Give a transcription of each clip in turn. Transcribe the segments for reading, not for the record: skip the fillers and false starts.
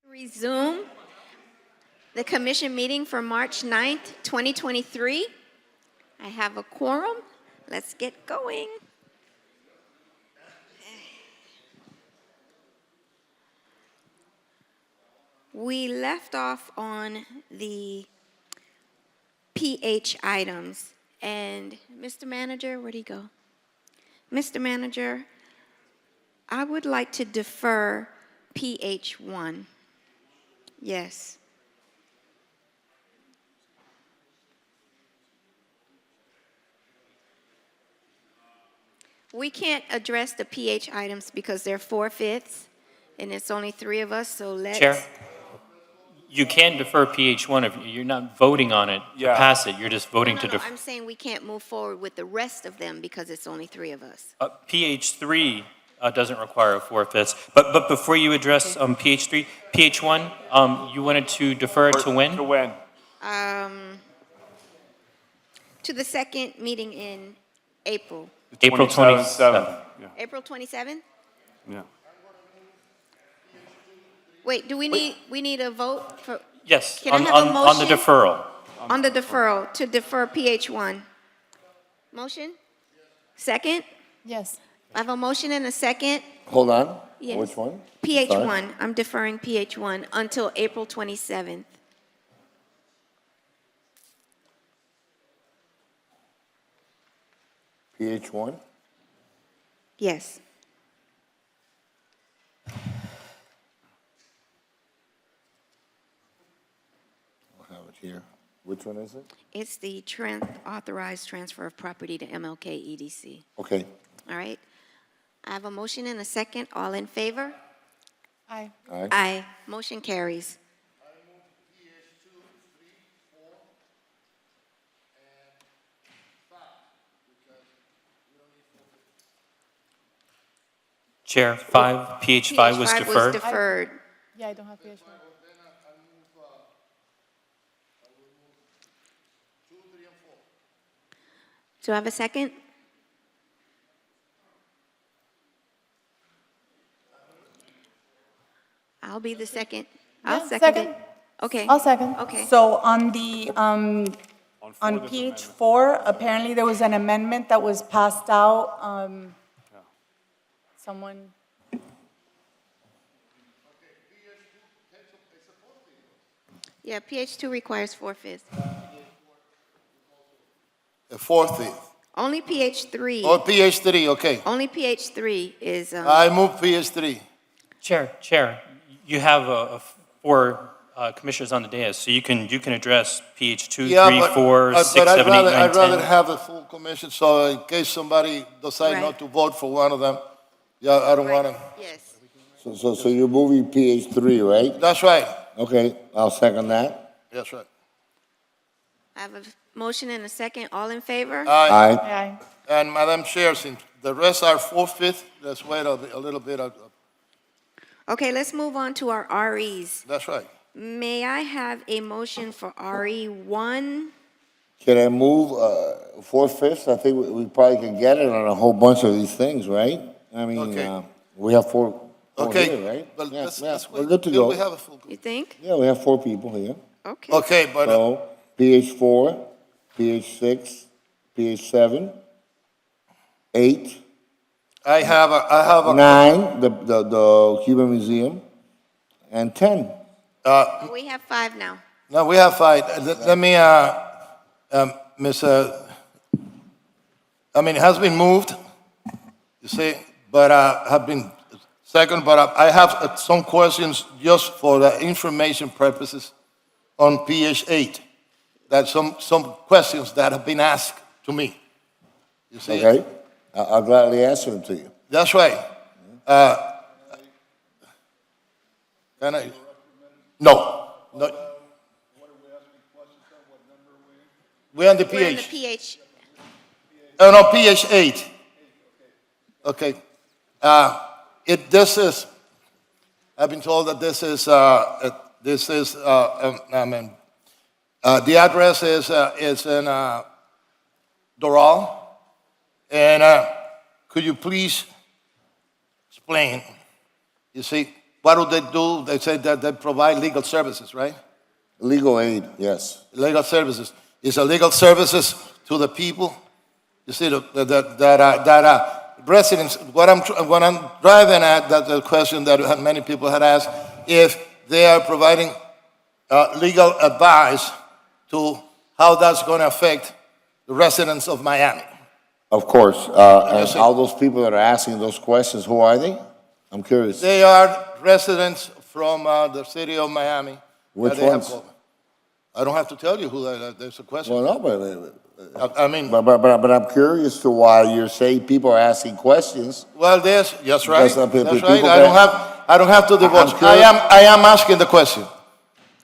Resume the commission meeting for March 9th, 2023. I have a quorum. Let's get going. We left off on the PH items. And Mr. Manager, where'd he go? Mr. Manager, I would like to defer PH1. Yes. We can't address the PH items because they're 4/5, and it's only 3 of us, so let's... Chair, you can defer PH1 if you're not voting on it to pass it. You're just voting to defer. I'm saying we can't move forward with the rest of them because it's only 3 of us. PH3 doesn't require a 4/5. But before you address PH3, PH1, you wanted to defer it to when? To when? To the second meeting in April. April 27th. Yeah. April 27th? Yeah. Wait, do we need a vote for? Yes, Can I have a motion? on the deferral. On the deferral, to defer PH1. Motion? Second? Yes. I have a motion and a second. Hold on. Yes. Which one? PH1. I'm deferring PH1 until April 27th. PH1? Yes. I'll have it here. Which one is it? It's the authorized transfer of property to MLK EDC. Okay. All right. I have a motion and a second. All in favor? Aye. Aye. Aye. Motion carries. Chair, PH5 was PH5 deferred. deferred. Yeah, I don't have PH1. Do I have a second? I'll be the second. I'll Yeah, second second. it. Okay. I'll second. Okay. So on the, on PH4, apparently there was an amendment that was passed out. Someone, Yeah, PH2 requires 4/5. A fourth. Only PH3. Or PH3, okay. Only PH3 is, I move PH3. Chair, you have 4 commissioners on the dais, so you can address PH2, 3, 4, 6, 7, 8, 9, I'd rather 10. have a full commission, so in case somebody decide Right. not to vote for one of them, yeah, I don't want to. yes. So you're moving PH3, right? That's right. Okay, I'll second that. That's right. I have a motion and a second. All in favor? Aye. Aye. aye. And Madam Chair, since the rest are 4/5, let's wait a little bit. Okay, let's move on to our REs. That's right. May I have a motion for RE1? Can I move 4/5? I think we probably can get it on a whole bunch of these things, right? I mean, Okay. we have four Okay. here, right? But Yeah, let's we're wait good to till go. we have a full. You think? Yeah, we have 4 people here. Okay. Okay, but So PH4, PH6, PH7, 8, I have a. 9, the Cuban Museum, and 10. Oh, we have 5 now. No, we have 5. Let me, Ms. I mean, it has been moved, you see, but have been second, but I have some questions just for the information purposes on PH8. That some questions that have been asked to me. You see? Okay? I'll gladly answer them to you. That's right. Can I? No. No. We're on the We're in the PH. PH. Oh, no, PH8. Okay. I've been told that the address is in Doral. And could you please explain, you see, what do they do? They say that they provide legal services, right? Legal aid, yes. Legal services. It's a legal services to the people. You see, that residents, what I'm driving at, that's the question that many people had asked, if they are providing legal advice to how that's going to affect the residents of Miami. Of course. And see. all those people that are asking those questions, who are they? I'm curious. They are residents from the city of Miami. Which They have ones? called. I don't have to tell you who there's a question. Well, no, I mean, but I'm curious to why you're saying people are asking questions. well, yes, right. That's not people- That's right. people I don't have to divulge. curious. I am asking the question.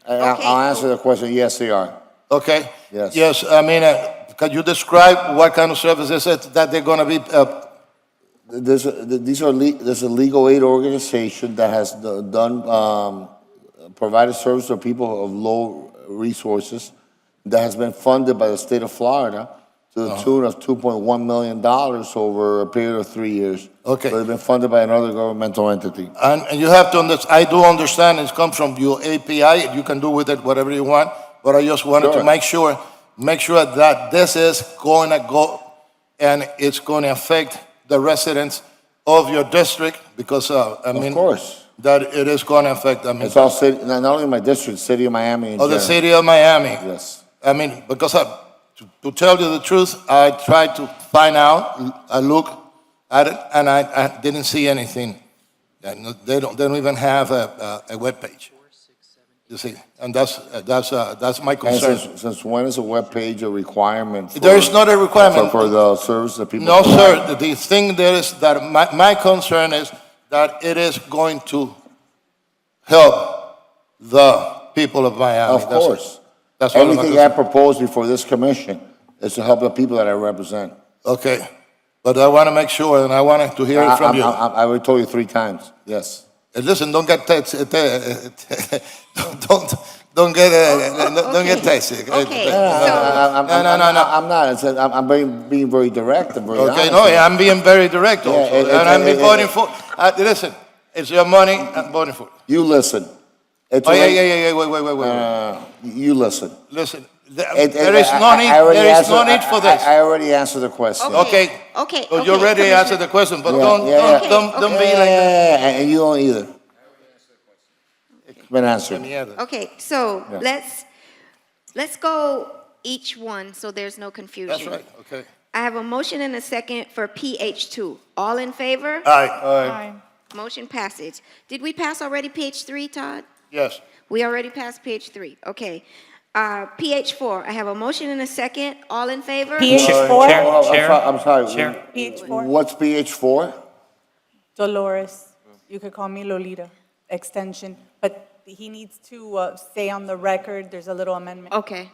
Okay. I'll answer the question. Yes, they are. Okay? Yes. Yes, I mean, can you describe what kind of services that they're going to be? There's a legal aid organization that has provided service to people of low resources that has been funded by the state of Florida to the tune of $2.1 million over a period of 3 years. Okay. So they've been funded by another governmental entity. And you have to understand, I do understand it comes from your API. You can do with it whatever you want. But I just wanted to Sure. make sure that this is going to go and it's going to affect the residents of your district because, I mean. Of course. That it is going to affect, I mean. It's all city, not only my district, city of Miami. Of the city of Miami. Yes. I mean, because to tell you the truth, I tried to find out, I looked at it, and I didn't see anything. And they don't even have a webpage. You see, and that's my And concern. since when is a webpage a requirement? There is not a requirement. For the service that people No, provide? sir. The thing there is that my concern is that it is going to help the people of Miami. Of course. That's all I'm Everything I concerned. propose before this commission is to help the people that I represent. Okay, but I want to make sure, and I wanted to hear it from you. I already told you 3 times, yes. Listen, don't get don't get texted. Okay, so, No. I'm not. I'm being very direct and very honest. Okay, no, I'm being very direct also, Yeah, and I'm voting for. Listen, it's your money. I'm voting for it. You listen. It's Oh yeah. already- Wait. You listen. Listen, there is no need. I already There is answered- no need for this. I already answered the question. Okay. Okay, So you okay, already Commissioner. answered the question, but Yeah, don't be like that. Yeah, and you don't either. It's been answered. Okay, so Yeah. let's go each one so there's no confusion. That's right. Okay. I have a motion and a second for PH2. All in favor? Aye. Motion passes. Did we pass already page 3, Todd? Yes. We already passed page 3. Okay. PH4, I have a motion and a second. All in favor? PH4, Chair. I'm sorry. Chair. PH4, What's PH4? Dolores. You could call me Lolita, extension, but he needs to stay on the record. There's a little amendment. Okay.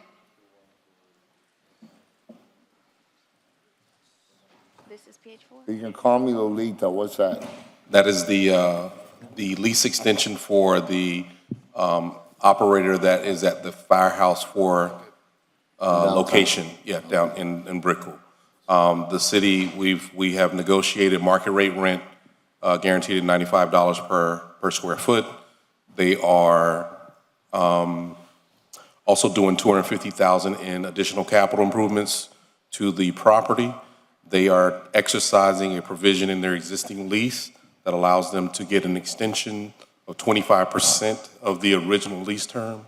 This is PH4? You can call me Lolita. What's that? That is the lease extension for the operator that is at the Firehouse 4 location, down in Brickell. The city, we have negotiated market rate rent, guaranteed at $95 per square foot. They are also doing $250,000 in additional capital improvements to the property. They are exercising a provision in their existing lease that allows them to get an extension of 25% of the original lease term.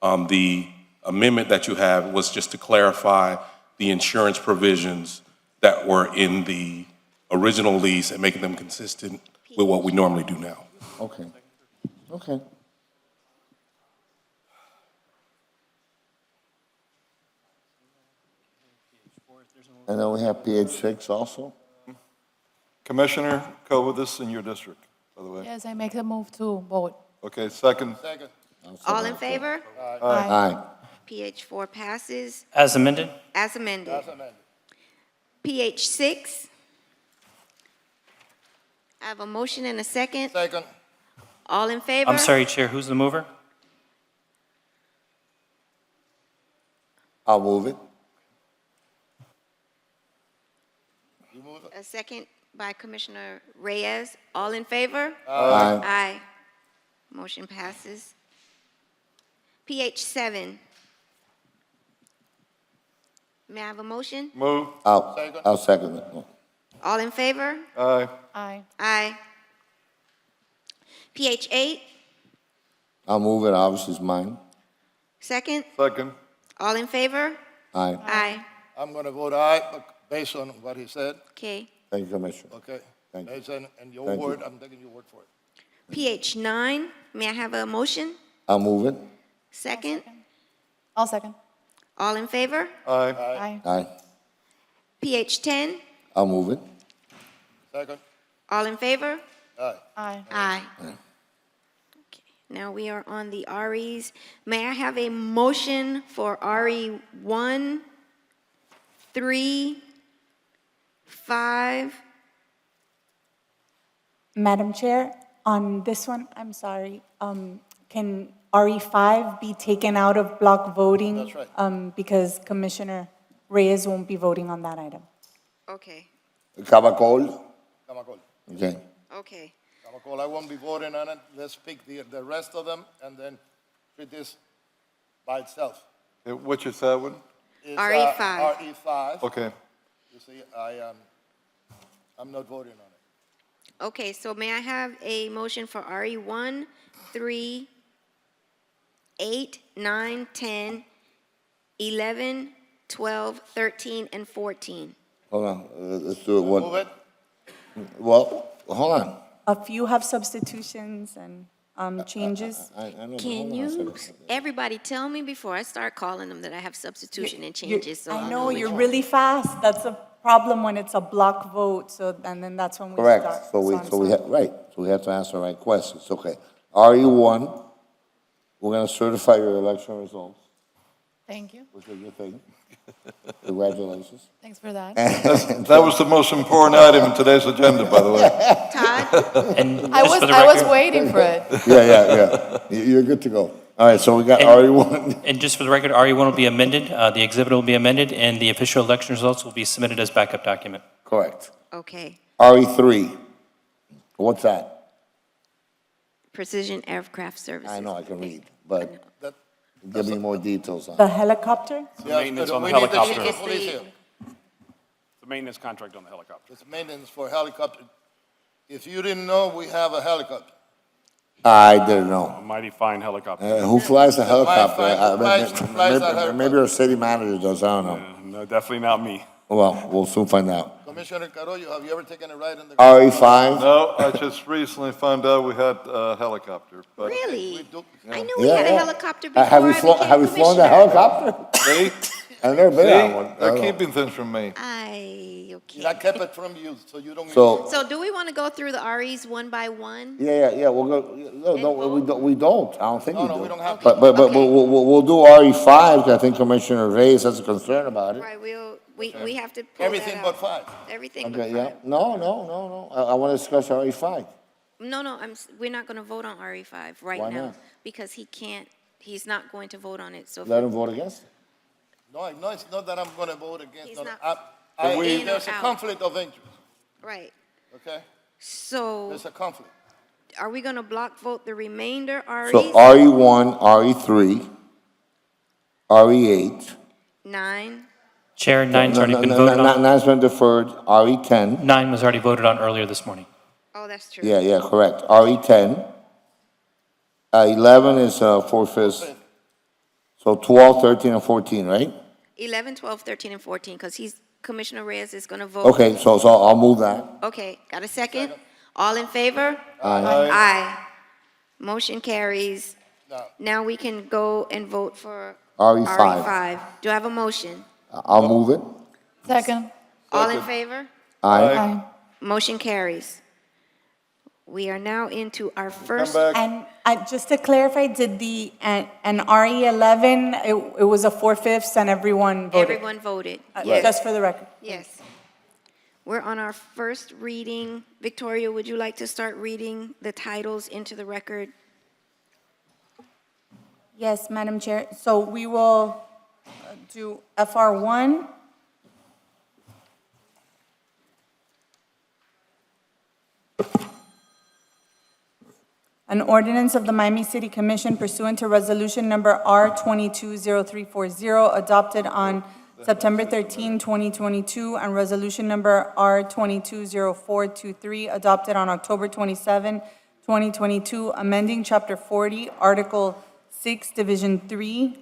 The amendment that you have was just to clarify the insurance provisions that were in the original lease and making them consistent with what we normally do now. Okay. Okay. And then we have PH6 also? Commissioner, cover this in your district, by the way. Yes, I make the move to vote. Okay, second. All in favor? Aye. PH4 passes As amended? as amended. PH6, I have a motion and a second. Second. All in favor? I'm sorry, Chair, who's the mover? I'll move it. A second by Commissioner Reyes. All in favor? Aye. Aye. Motion passes. PH7. May I have a motion? Move. I'll second it. All in favor? Aye. Aye. Aye. PH8. I'll move it, obviously it's mine. Second. Second. All in favor? Aye. Aye. I'm going to vote aye, but based on what he said. Okay. Thank you, Commissioner. Okay. Thank you. Based on your Thank you. word, I'm taking your word for it. PH9. May I have a motion? I'll move it. Second. I'll second. All in favor? Aye. Aye. Aye. PH10. I'll move it. Second. All in favor? Aye. Aye. Aye. Okay. Now we are on the REs. May I have a motion for RE 1, 3, 5? Madam Chair, on this one, I'm sorry, can RE5 be taken out of block voting? That's right. Because Commissioner Reyes won't be voting on that item. Okay. Cabacol? Camacol. Okay. Okay. Camacol, I won't be voting on it. Let's pick the rest of them and then treat this by itself. What's your third one? It's, RE5. RE5. Okay. You see, I'm not voting on it. Okay, so may I have a motion for RE 1, 3, 8, 9, 10, 11, 12, 13, and 14. Hold on, let's do it Move one. it. Well, hold on. A few have substitutions and changes. I know, but Can hold on a you, second. everybody tell me before I start calling them that I have substitution and changes, so I I'll know, which you're one. really fast. That's a problem when it's a block vote, so, and then that's when we Correct, start. so I'm sorry. right, so we have to answer the right questions, okay. RE1, we're gonna certify your election results, Thank you. which is a good thing. Congratulations. Thanks for that. That was the most important item in today's agenda, by the way. Todd, And I just was, for the I was record- waiting for it. Yeah. You're good to go. All right, so we got And- RE1. And just for the record, RE1 will be amended, the exhibit will be amended, and the official election results will be submitted as backup document. Correct. okay. RE3, what's that? Precision Aircraft Services. I know, I can read, but give me more details on The it. helicopter? Maintenance on the we need the helicopter. chief of It's police the- here. The maintenance contract on the helicopter. It's maintenance for helicopter. If you didn't know, we have a helicopter. I didn't know. A mighty fine helicopter. Who flies a helicopter? flies that helicopter. Maybe our city manager does, I don't know. No, definitely not me. Well, we'll soon find out. Commissioner Carollo, have you ever taken a ride in the? RE5, No, I just recently found out we had a helicopter, but Really? do- I knew we had a helicopter before I have you became flown the commissioner. helicopter? see, I've never been on see, one. they're keeping things from me. I, I okay. kept it from you, so you don't. So, So do we want to go through the REs one by one? yeah, we'll go, no, we don't, I don't think we do. No, we don't have to. But Okay. we'll do RE5, 'cause I think Commissioner Reyes has a concern about it. Right, we have to pull that Everything but out. five. Everything but Okay, yeah, five. no, I want to discuss RE5. No, we're not going to vote on RE5 right Why now. not? Because he's not going to vote on it, so. Let him vote against it. No, it's not that I'm gonna vote against. He's No, not- there's a out. conflict of interest, Right, okay? so There's a conflict. are we going to block vote the remainder So REs? RE1, RE3, RE8. 9, Chair, nine's already been voted on. Nine's been deferred, RE10. 9 was already voted on earlier this morning. oh, that's true. Yeah, correct. RE10. 11 is 4/5. So 12, 13, and 14, right? 11, 12, 13, and 14, because Commissioner Reyes is going to vote. Okay, so I'll move that. Okay, got a second? All in favor? Aye. Aye. Motion carries. No. Now we can go and vote for RE5. RE5. Do I have a motion? I'll move it. Second. All in favor? Aye. Aye. Motion carries. We are now into our first. Come back. And just to clarify, did an RE11, it was a 4/5 and everyone voted? Everyone voted. Just for the record. Yes. We're on our first reading. Victoria, would you like to start reading the titles into the record? Yes, Madam Chair. So we will do FR1. An ordinance of the Miami City Commission pursuant to Resolution Number R220340 adopted on September 13, 2022, and Resolution Number R220423 adopted on October 27, 2022, amending Chapter 40, Article 6, Division 3,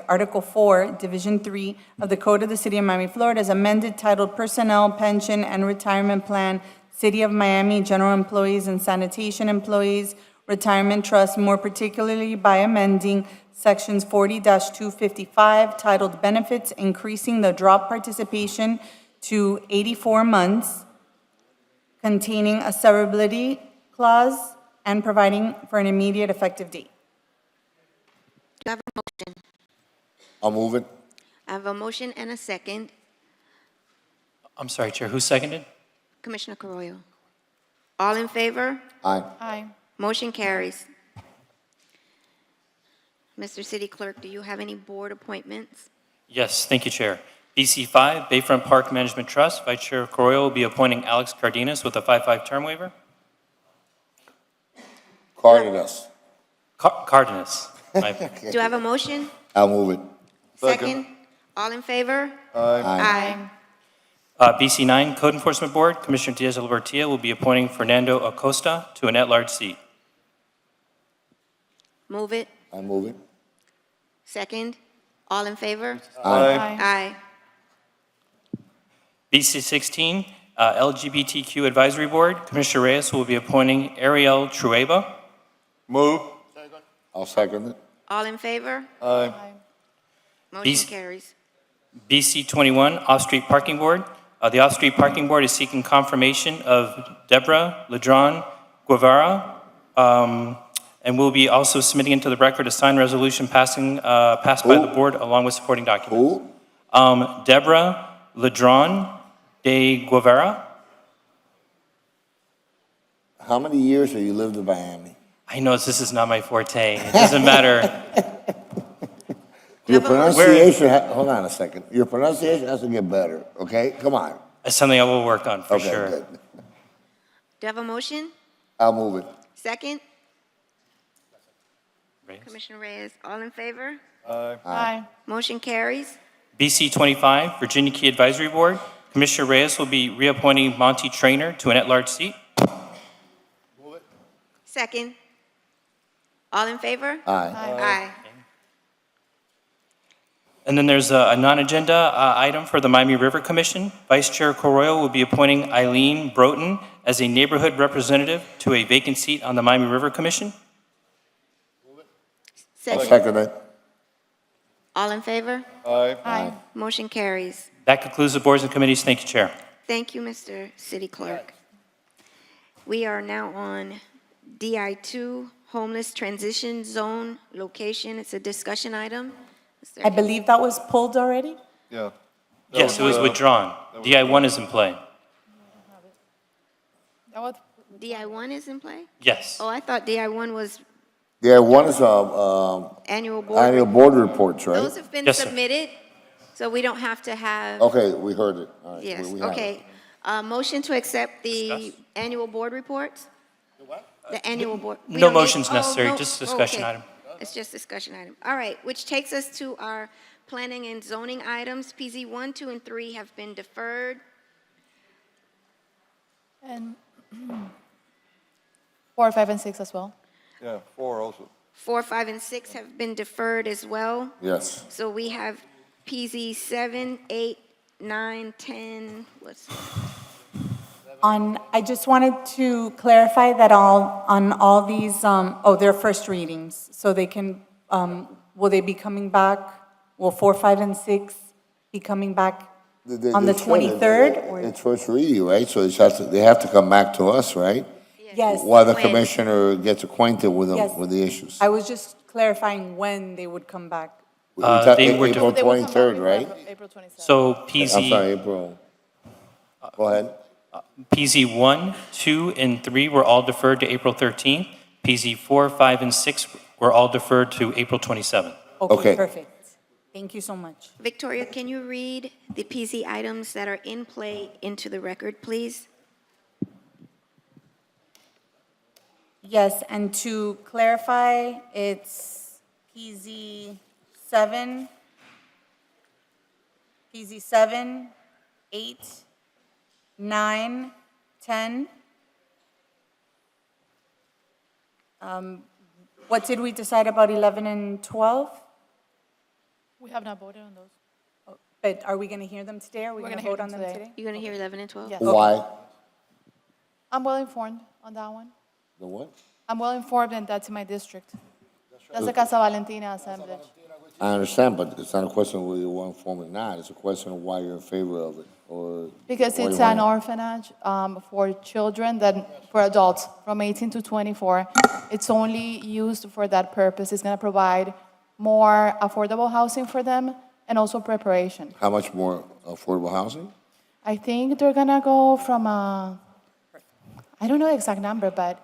Article 4, Division 3 of the Code of the City of Miami, Florida, as amended titled Personnel, Pension, and Retirement Plan, City of Miami, General Employees and Sanitation Employees, Retirement Trust, more particularly by amending Sections 40-255 titled Benefits, increasing the drop participation to 84 months, containing a severability clause, and providing for an immediate effective date. Do I have a motion? I'll move it. I have a motion and a second. I'm sorry, Chair, who seconded? Commissioner Carollo. All in favor? Aye. Aye. Motion carries. Mr. City Clerk, do you have any board appointments? Yes, thank you, Chair. BC5, Bayfront Park Management Trust, Vice Chair Correa will be appointing Alex Cardenas with a 5-5 term waiver. Cardenas. Cardenas. Do I have a motion? I'll move it. Second? All in favor? Aye. Aye. BC9, Code Enforcement Board, Commissioner Diaz-Olivartia will be appointing Fernando Acosta to an at-large seat. Move it. I move it. Second? All in favor? Aye. Aye. BC 16, LGBTQ Advisory Board, Commissioner Reyes will be appointing Ariel Trueba. Move. I'll second it. All in favor? Aye. Motion These- carries. BC 21, Off-Street Parking Board. The Off-Street Parking Board is seeking confirmation of Deborah Ladron Guevara, and will be also submitting into the record a signed resolution passed by the board along with supporting documents. Who? Deborah Ladron de Guevara. How many years have you lived in Miami? I know this is not my forte. It doesn't matter. Your pronunciation, hold on a second. Your pronunciation has to get better, okay? Come on. It's something I will work on for Okay, sure. good. Do you have a motion? I'll move it. Second? Reyes. Commissioner Reyes, all in favor? Aye. Aye. Motion carries. BC 25, Virginia Key Advisory Board. Commissioner Reyes will be reappointing Monty Traynor to an at-large seat. Second? All in favor? Aye. Aye. And then there's a non-agenda item for the Miami River Commission. Vice Chair Coroyo will be appointing Eileen Broughton as a neighborhood representative to a vacant seat on the Miami River Commission. I'll Second? second it. All in favor? Aye. Aye. Motion carries. That concludes the boards and committees. Thank you, Chair. Thank you, Mr. City Clerk. We are now on DI2, Homeless Transition Zone Location. It's a discussion item. Mr. I believe that was pulled already? Yeah. Yes, it was withdrawn. DI1 is in play. That was, DI1 is in play? Yes. Oh, I thought DI1 was Yeah, one is annual board. annual board reports, right? Those have been Yes, sir. submitted, so we don't have to have. Okay, we heard it. All right, Yes, we have it. okay. Motion to accept the Discuss. annual board reports? The annual board. we no don't need- motion's oh, necessary, no, just discussion okay. item. It's just discussion item. All right, which takes us to our planning and zoning items. PZ 1, 2, and 3 have been deferred. and 4, 5, and 6 as well. Yeah, 4 also. 4, 5, and 6 have been deferred as well. Yes. So we have PZ 7, 8, 9, 10, I just wanted to clarify that on all these, they're first readings, so they can, will they be coming back? Will 4, 5, and 6 be coming back on the They should. 23rd? or- It's first reading, right? So they have to come back to us, right? Yes. While the When? commissioner gets acquainted with them, Yes. with the issues. I was just clarifying when they would come back. We talk- they were April They will come back 23rd, before right? April 27th. So I'm PZ, sorry, April. Go ahead. PZ 1, 2, and 3 were all deferred to April 13th. PZ 4, 5, and 6 were all deferred to April 27th. Okay. Okay, perfect. Thank you so much. Victoria, can you read the PZ items that are in play into the record, please? Yes, and to clarify, it's PZ 7, 8, 9, 10. What did we decide about 11 and 12? We have not voted on those. But are we going to hear them today? Are we We're going to gonna hear vote on them them today. today? You're going to hear 11 and 12? Yes. Why? I'm well informed on that one. The what? I'm well informed, and that's in my district. That's the Casa Valentina assemblage. I understand, but it's not a question of whether you want form or not. It's a question of why you're in favor of it, or. Because why you it's want an it. orphanage for children, for adults from 18 to 24. It's only used for that purpose. It's going to provide more affordable housing for them and also preparation. How much more affordable housing? I think they're going to go from I don't know the exact number, but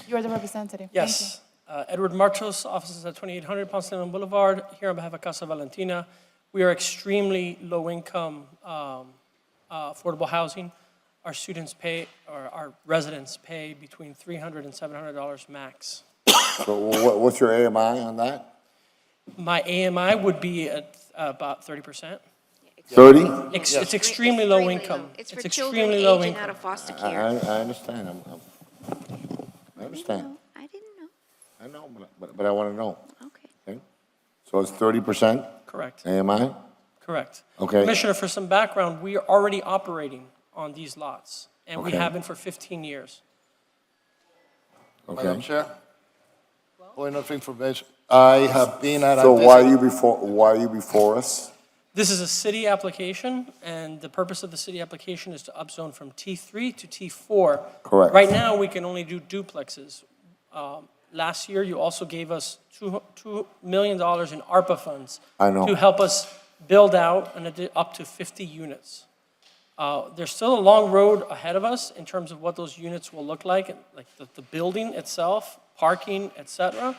you're the representative. Thank you. Yes. Edward Martos, offices at 2800 Ponce de Leon Boulevard, here on behalf of Casa Valentina. We are extremely low-income affordable housing. Our students pay, or our residents pay between $300 and $700 max. So what's your AMI on that? My AMI would be at about 30%. 30? It's extremely low income. It's for extremely children low aging out income. of foster I care. understand. I understand. I didn't know. I know, but I want to know. Okay. Okay? So it's 30% Correct. AMI? Correct. Okay. Commissioner, for some background, we are already operating on these lots, and we Okay. have been for 15 years. Madam Okay. Chair, point of information. I have been at a So visit. why are you before us? This is a city application, and the purpose of the city application is to upzone from T3 to T4. Correct. Right now, we can only do duplexes. Last year, you also gave us $2 million in ARPA funds. I know. To help us build out up to 50 units. There's still a long road ahead of us in terms of what those units will look like the building itself, parking, et cetera.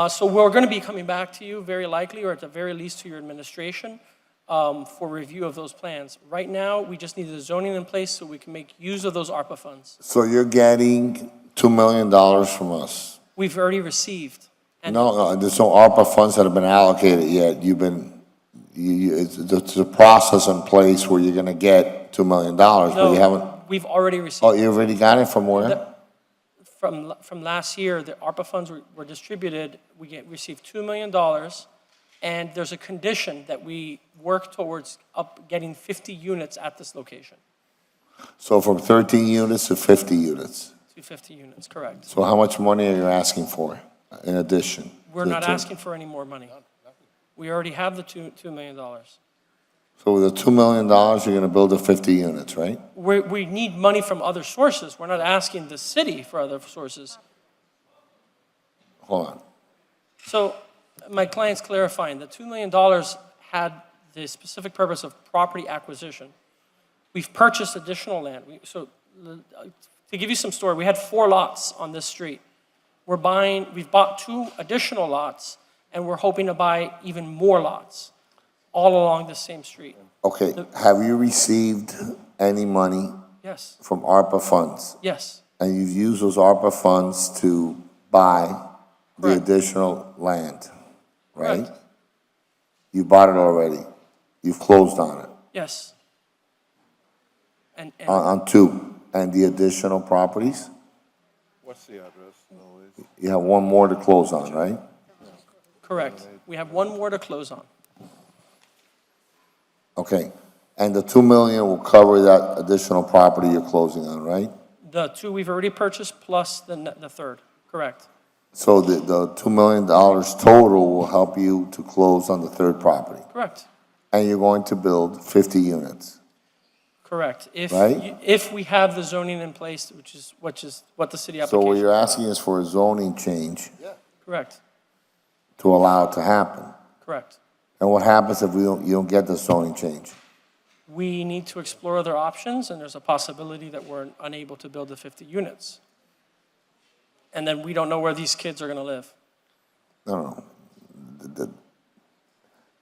So we're going to be coming back to you very likely, or at the very least to your administration, for review of those plans. Right now, we just need the zoning in place so we can make use of those ARPA funds. So you're getting $2 million from us? We've already received. And No, there's no ARPA funds that have been allocated yet. It's a process in place where you're gonna get $2 million, but you haven't, No, we've already received. oh, you already got it from where? From last year, the ARPA funds were distributed. We received $2 million, and there's a condition that we work towards getting 50 units at this location. So from 13 units to 50 units. To 50 units, correct. So how much money are you asking for in addition? We're to not two? asking for any more money. We already have the $2 million. So with the $2 million, you're gonna build the 50 units, right? We need money from other sources. We're not asking the city for other sources. Hold on. So my client's clarifying, the $2 million had the specific purpose of property acquisition. We've purchased additional land. To give you some story, we had 4 lots on this street. We've bought 2 additional lots, and we're hoping to buy even more lots all along the same street. Okay, have you received any money Yes, from ARPA funds? yes, And you've used those ARPA funds to buy the Correct. additional land, right? Correct. You bought it already. You've closed on it, yes. And on 2. And the additional properties? What's the address? You have 1 more to close on, right? correct. We have 1 more to close on. Okay. And the $2 million will cover that additional property you're closing on, right? The 2 we've already purchased plus the third, correct. So the $2 million total will help you to close on the 3rd property. Correct, And you're going to build 50 units. correct. Right? If we have the zoning in place, which is what the city So application. what you're asking is for a zoning change Correct, to allow it to happen. correct. And what happens if you don't get the zoning change? We need to explore other options, and there's a possibility that we're unable to build the 50 units. And then we don't know where these kids are going to live. No.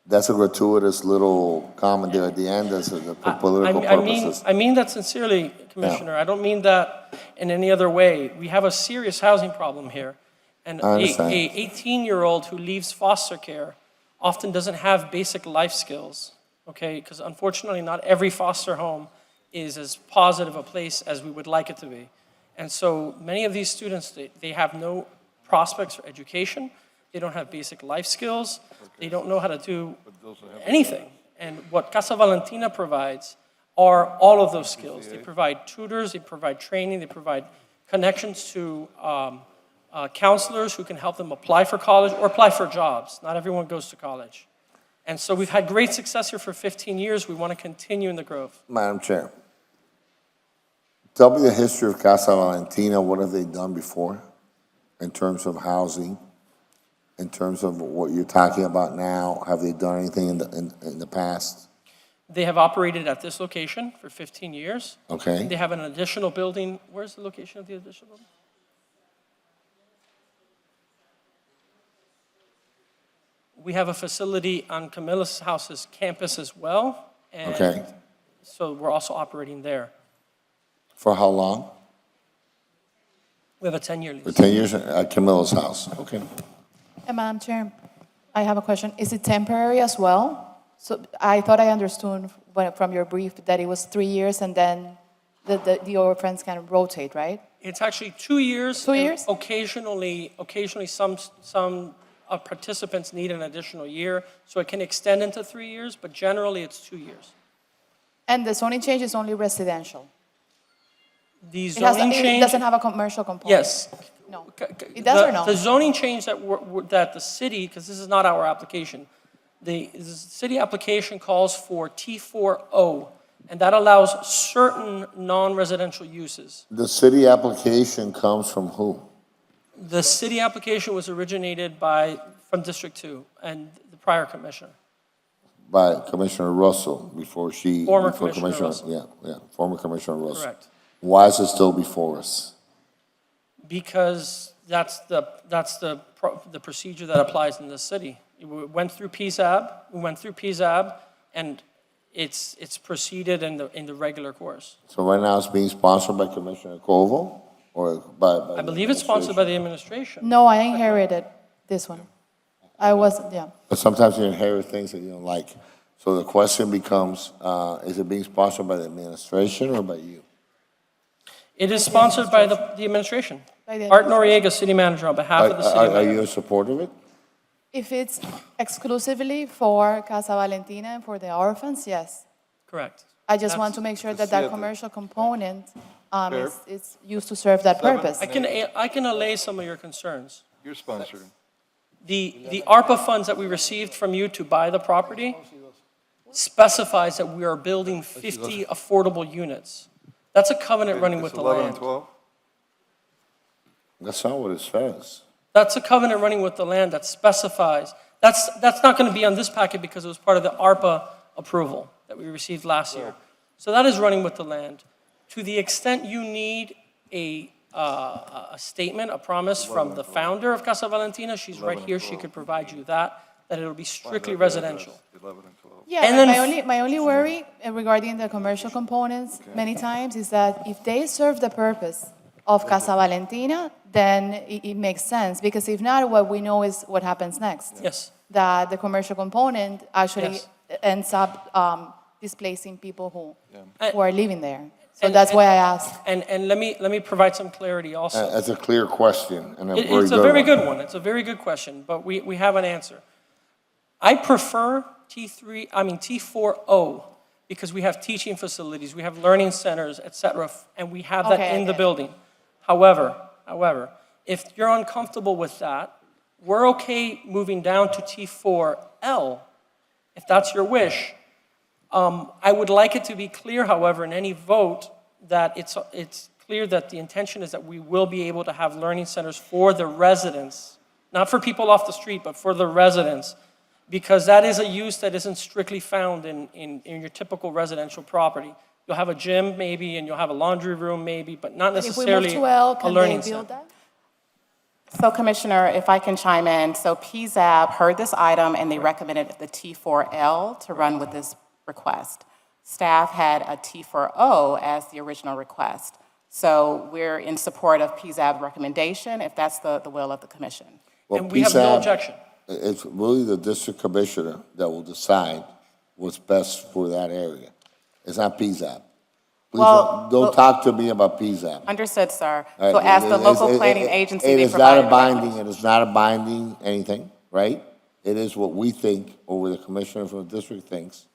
That's a gratuitous little comment there at the end, that's the political purposes. I mean that sincerely, Commissioner. I don't mean that in any other way. We have a serious housing problem here. And I understand. a 18-year-old who leaves foster care often doesn't have basic life skills, okay? Because unfortunately, not every foster home is as positive a place as we would like it to be. And so many of these students, they have no prospects for education. They don't have basic life skills. They don't know how to do anything. And what Casa Valentina provides are all of those skills. They provide tutors, they provide training, they provide connections to counselors who can help them apply for college or apply for jobs. Not everyone goes to college. And so we've had great success here for 15 years. We want to continue in the growth. Madam Chair, tell me the history of Casa Valentina. What have they done before in terms of housing? In terms of what you're talking about now, have they done anything in the past? They have operated at this location for 15 years. Okay. They have an additional building. Where's the location of the additional building? We have a facility on Camilla's house's campus as well. And Okay. so we're also operating there. For how long? We have a 10-year For lease. 10 years at Camilla's house? Okay. And Madam Chair, I have a question. Is it temporary as well? So I thought I understood from your brief that it was 3 years and then the other friends can rotate, right? It's actually 2 years. 2 and years? Occasionally some participants need an additional year, so it can extend into 3 years, but generally it's 2 years. And the zoning change is only residential. The It zoning it change, doesn't have a commercial component. yes. No. C- It does or no? The zoning change that the city, because this is not our application, the city application calls for T4O, and that allows certain non-residential uses. The city application comes from who? The city application was originated from District 2 and the prior commissioner. By Commissioner Russell before she. Former before Commissioner Russell. Yeah, former Commissioner Russell. Correct. Why is it still before us? Because that's the procedure that applies in this city. We went through PZAB, and it's proceeded in the regular course. So right now it's being sponsored by Commissioner Koval or by? I believe it's sponsored by the administration. No, I inherited this one. I was, yeah. But sometimes you inherit things that you don't like. So the question becomes, is it being sponsored by the administration or by you? It is sponsored by the administration. By the Art Noriega, city manager, on behalf of the city Are you manager. in support of it? If it's exclusively for Casa Valentina and for the orphans, yes. Correct. I just want to make sure that that Siete. commercial component Fair. is used to serve that Seven. purpose. I can allay some of your concerns. You're sponsoring. The ARPA funds that we received from you to buy the property specifies that we are building 50 affordable units. That's a covenant running with It's the 11 and land. 12? That's not what it says. That's a covenant running with the land that specifies. That's not going to be on this packet because it was part of the ARPA approval that we received last year. So that is running with the land. To the extent you need a statement, a promise from the founder of Casa Valentina, she's right here, she could provide you that it'll be strictly residential. 11 and 12. Yeah, And but then my only worry regarding the commercial components many times is that if they serve the purpose of Casa Valentina, then it makes sense. Because if not, what we know is what happens next. Yes. That the commercial component actually Yes. ends up displacing people who are living there. So And- that's and- why I asked. And let me provide some clarity also. That's a clear question and a very good It's a very one. good one. It's a very good question, but we have an answer. I prefer T4O because we have teaching facilities, we have learning centers, et cetera, and we have that Okay, in the okay. building. However, if you're uncomfortable with that, we're okay moving down to T4L, if that's your wish. I would like it to be clear, however, in any vote, that it's clear that the intention is that we will be able to have learning centers for the residents, not for people off the street, but for the residents, because that is a use that isn't strictly found in your typical residential property. You'll have a gym maybe, and you'll have a laundry room maybe, but not If we move necessarily to L, a can they learning build center. that? So Commissioner, if I can chime in, so PZAB heard this item and they recommended the T4L to run with this request. Staff had a T4O as the original request. So we're in support of PZAB's recommendation if that's the will of the commission. Well, And we have no PSAB, objection. It's really the district commissioner that will decide what's best for that area. It's not PZAB. Please Well, well- don't talk to me about PZAB. Understood, sir. All So right, as the it- local it- planning it- agency, It they is not a provided binding, it is not a binding anything, right? It is what we think, or what the commissioner from the district thinks,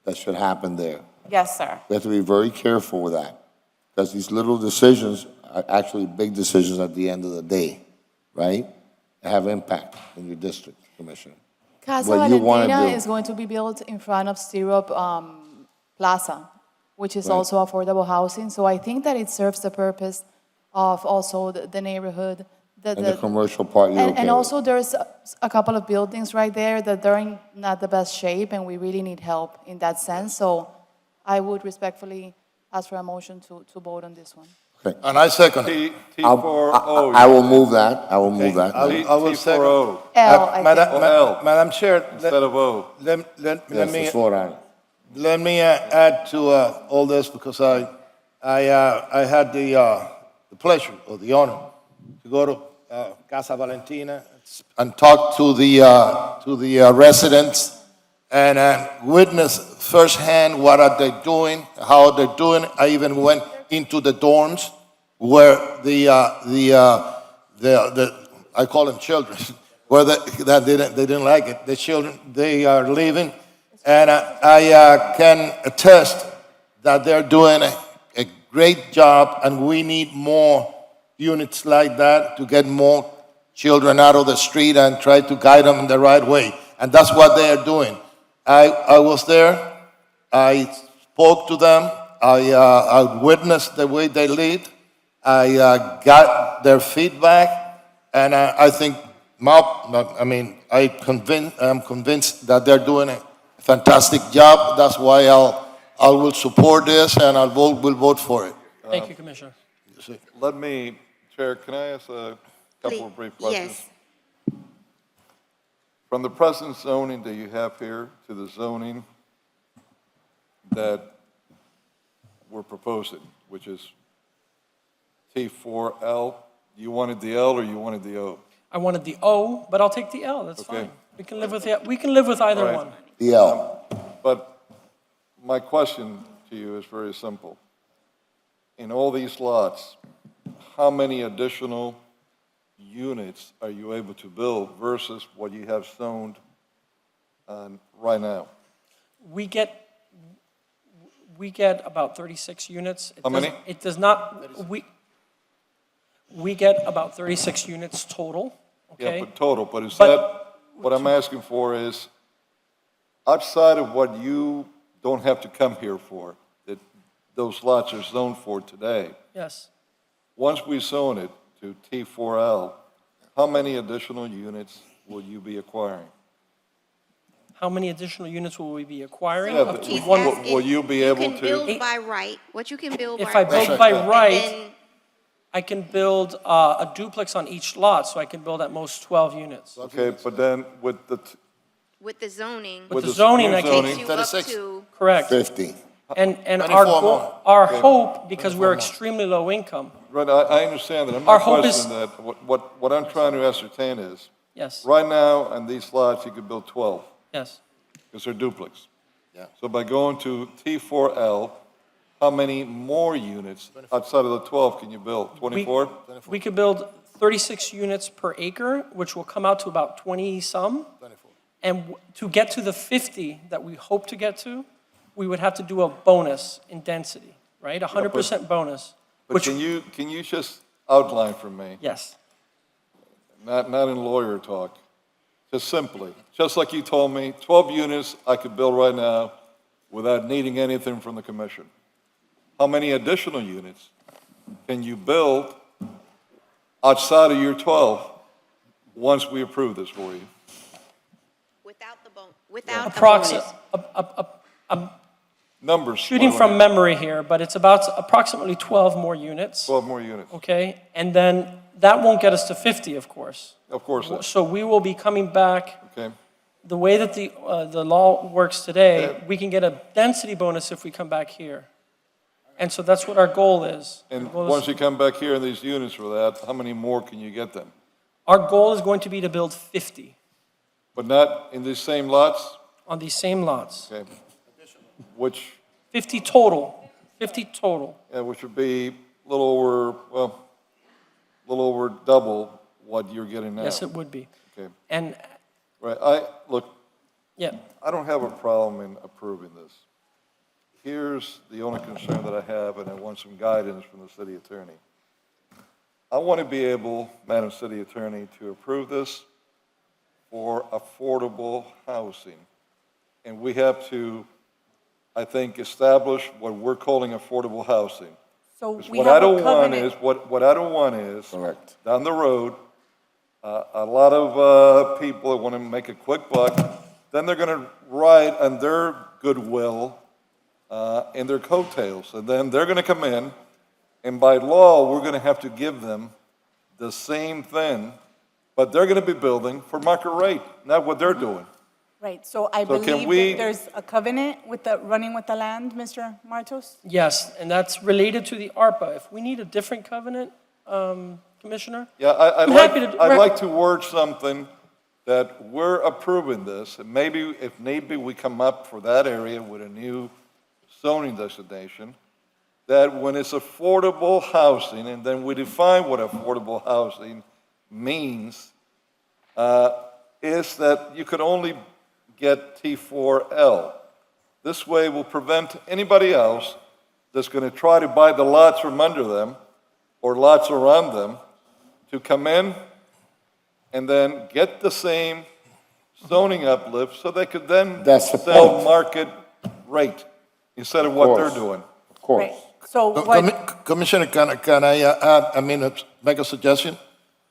that should happen there. Yes, sir. We have to be very careful with that, because these little decisions are actually big decisions at the end of the day, right? That have impact in your district, Commissioner. Casa What you wanna Valentina do. is going to be built in front of Syrup Plaza, which is Right. also affordable housing. So I think that it serves the purpose of also the neighborhood. And the commercial part, you're okay And with. also there's a couple of buildings right there that they're in not the best shape, and we really need help in that sense. So I would respectfully ask for a motion to vote on this one. Okay. And I second it. T4O. I will move that, I will move that. I will second. T4O L, I think. L. Madam Chair, instead of O. let Yes, me, let's vote on it. let me add to all this because I had the pleasure or the honor to go to Casa Valentina and talk to the residents and witness firsthand what are they doing, how they're doing. I even went into the dorms where I call them children, Well, that they didn't like it. The children, they are leaving, and I can attest that they're doing a great job, and we need more units like that to get more children out of the street and try to guide them in the right way. And that's what they are doing. I was there. I spoke to them. I witnessed the way they lead. I got their feedback, and I think I'm convinced that they're doing a fantastic job. That's why I will support this, and will vote for it. Thank you, Commissioner. Let me, Chair, can I ask a couple of brief questions? Yes. From the present zoning that you have here to the zoning that we're proposing, which is T4L, you wanted the L or you wanted the O? I wanted the O, but I'll take the L, that's Okay. fine. We can live with either All right. one. The L. But my question to you is very simple. In all these lots, how many additional units are you able to build versus what you have zoned right now? We get about 36 units. How many? It does not, we get about 36 units total, okay? Yeah, but total, but is But- that, what I'm asking for is, outside of what you don't have to come here for, that those lots are zoned for today, Yes. once we zone it to T4L, how many additional units will you be acquiring? How many additional units will we be acquiring? Yeah, Up but to He's one- asking, will you be you able can to- build by right, what you can build by If I right. build by and right, then I can build a duplex on each lot, so I can build at most 12 units. Okay, but then with the, with the zoning, With the the zoning, new I zoning- takes you up 36. to, Correct. 50. And 24 more. our Okay. hope, because we're extremely low income, right, I understand that, I'm Our not hope is- questioning that. What I'm trying to ascertain is, yes, right now, on these lots, you could build 12, yes. because they're duplex. Yeah. So by going to T4L, how many more units outside of the 12 can you build? 24? We could build 36 units per acre, which will come out to about 20-some. And to get to the 50 that we hope to get to, we would have to do a bonus in density, right? 100% bonus, But which, can you just outline for me, yes. not in lawyer talk, just simply, just like you told me, 12 units I could build right now without needing anything from the commission. How many additional units can you build outside of your 12 once we approve this for you? without the without the Approximate, bonus. Numbers. shooting what do I from need? memory here, but it's about approximately 12 more units, 12 more units. okay? And then that won't get us to 50, of course. Of course, So we will be coming back, okay. the way that the law works today, we can get a density bonus if we come back here. And so that's what our goal is. And Our goal is- once you come back here in these units for that, how many more can you get them? Our goal is going to be to build 50 But not in these same lots? on these same lots. Okay. Which, 50 total, 50 total. which would be a little over double what you're getting now. Yes, it would be. Okay, And, right, look, yeah, I don't have a problem in approving this. Here's the only concern that I have, and I want some guidance from the city attorney. I want to be able, Madam City Attorney, to approve this for affordable housing. And we have to, I think, establish what we're calling affordable housing. So Because we what I have a don't want is, covenant. what I don't want is, Correct. down the road, a lot of people that want to make a quick buck, then they're going to ride on their goodwill and their coattails. And then they're going to come in, and by law, we're going to have to give them the same thing, but they're going to be building for market rate, not what they're doing. Right, so I So can believe we- that there's a covenant with the, running with the land, Mr. Martos? yes, and that's related to the ARPA. If we need a different covenant, Commissioner, Yeah, I'm happy to- I'd like to word something that we're approving this, and maybe, if need be, we come up for that area with a new zoning designation, that when it's affordable housing, and then we define what affordable housing means, is that you could only get T4L. This way will prevent anybody else that's going to try to buy the lots from under them or lots around them to come in and then get the same zoning uplift so they could then That's the sell point. market rate instead of what they're course. doing. Of course. So what, Commissioner, can I make a suggestion?